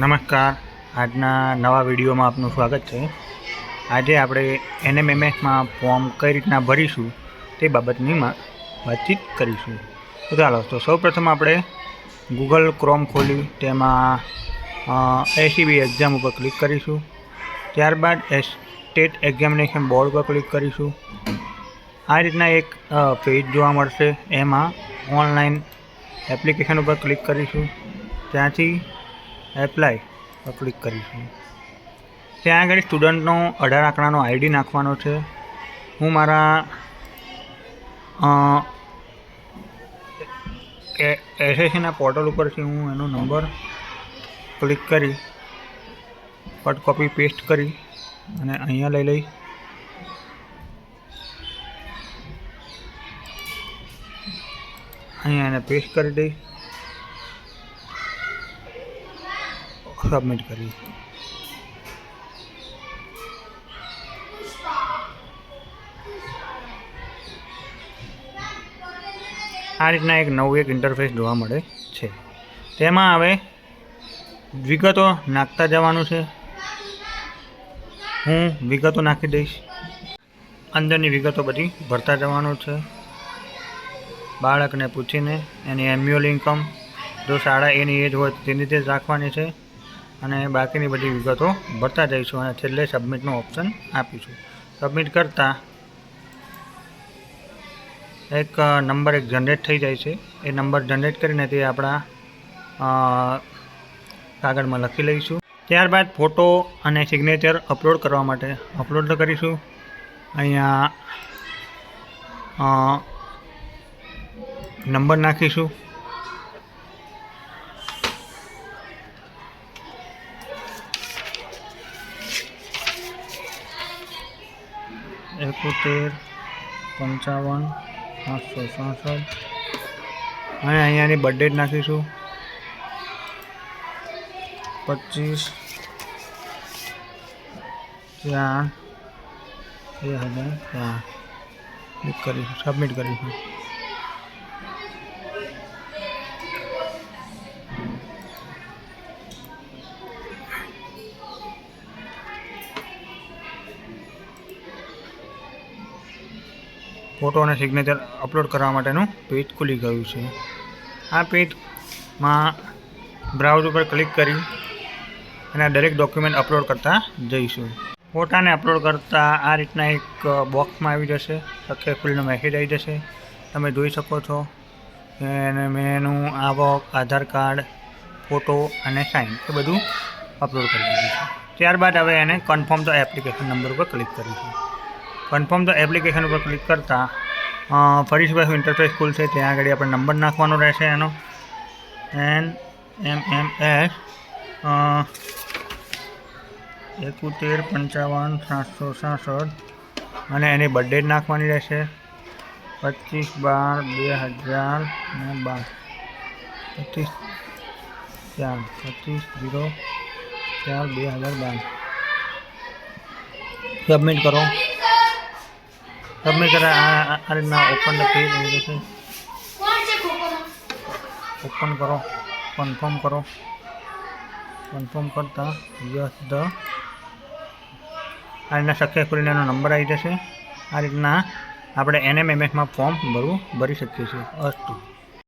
નમસ્કાર, આજના નવા વિડીયોમાં આપનું સ્વાગત છે। આજે આપણે NMMSમાં ફોર્મ કઈ રીતના ભરીશું તે બાબતની વાતચીત કરીશું। તો ચાલો, તો સૌપ્રથમ આપણે ગૂગલ ક્રોમ ખોલી તેમાં SEB એક્ઝામ ઉપર ક્લિક કરીશું। ત્યારબાદ સ્ટેટ એક્ઝામિનેશન બોર્ડ પર ક્લિક કરીશું। આ રીતના એક પેજ જોવા મળશે, એમાં ઓનલાઈન એપ્લિકેશન ઉપર ક્લિક કરીશું। ત્યાંથી એપ્લાય પર ક્લિક કરીશું। ત્યાં આગળ સ્ટુડન્ટનો 18 આંકડાનો ID નાખવાનો છે। હું મારા SSCના પોર્ટલ ઉપરથી હું એનો નંબર ક્લિક કરી કટ કોપી પેસ્ટ કરી અને અહીંયા લઈ લઈ અહીંયા એને પેસ્ટ કરી દઈ, સબમિટ કરી। આ રીતના એક નવું ઇન્ટરફેસ જોવા મળે છે। તેમાં હવે વિગતો નાખતા જવાનું છે। હું વિગતો નાખી દઈશ, અંદરની વિગતો બધી ભરતા જવાનું છે। બાળકને પૂછીને એની એન્યુઅલ ઇન્કમ, જો શાળા એની એજ હોય તેની રીતે જ રાખવાની છે અને બાકીની બધી વિગતો ભરતા જઈશું અને છેલ્લે સબમિટનો ઓપ્શન આપીશું। સબમિટ કરતાં એક નંબર જનરેટ થઈ જાય છે। એ નંબર જનરેટ કરીને તે આપણા કાગળમાં લખી લઈશું। ત્યારબાદ ફોટો અને સિગ્નેચર અપલોડ કરવા માટે અપલોડ કરીશું। અહીંયા નંબર નાખીશું, $71 55 767 અને અહીંયાની બર્થડે નાખીશું 25/4/2004 ક્લિક કરીશું, સબમિટ કરીશું। ફોટો અને સિગ્નેચર અપલોડ કરવા માટેનું પેજ ખુલી ગયું છે। આ પેજમાં બ્રાઉઝ ઉપર ક્લિક કરી અને દરેક ડોક્યુમેન્ટ અપલોડ કરતા જઈશું। ફોટાને અપલોડ કરતાં આ રીતના એક બોક્સમાં આવી જશે, સક્સેસફુલનો મેસેજ આવી જશે। તમે જોઈ શકો છો અને મેં એનું આવક, આધાર કાર્ડ, ફોટો અને સાઇન એ બધું અપલોડ કરી દીધું છે। ત્યારબાદ હવે એને કન્ફર્મ ધ એપ્લિકેશન નંબર ઉપર ક્લિક કરીશું। કન્ફર્મ ધ એપ્લિકેશન ઉપર ક્લિક કરતાં ફરીથી પાછું ઇન્ટરફેસ ખુલશે। ત્યાં આગળ આપણે નંબર નાખવાનો રહેશે એનો NMMS 71 55 767 અને એની બર્થડે નાખવાની રહેશે 25/12/2012 25/04/2012 સબમિટ કરો। સબમિટ કર્યા આ રીતના ઓપન ધ પેજ આવી જશે। ઓપન કરો, કન્ફર્મ કરો। કન્ફર્મ કરતાં યસ ધ આ રીતના સક્સેસફુલી એનો નંબર આવી જશે। આ રીતના આપણે NMMSમાં ફોર્મ ભરી શકીએ છીએ। અસ્તુ।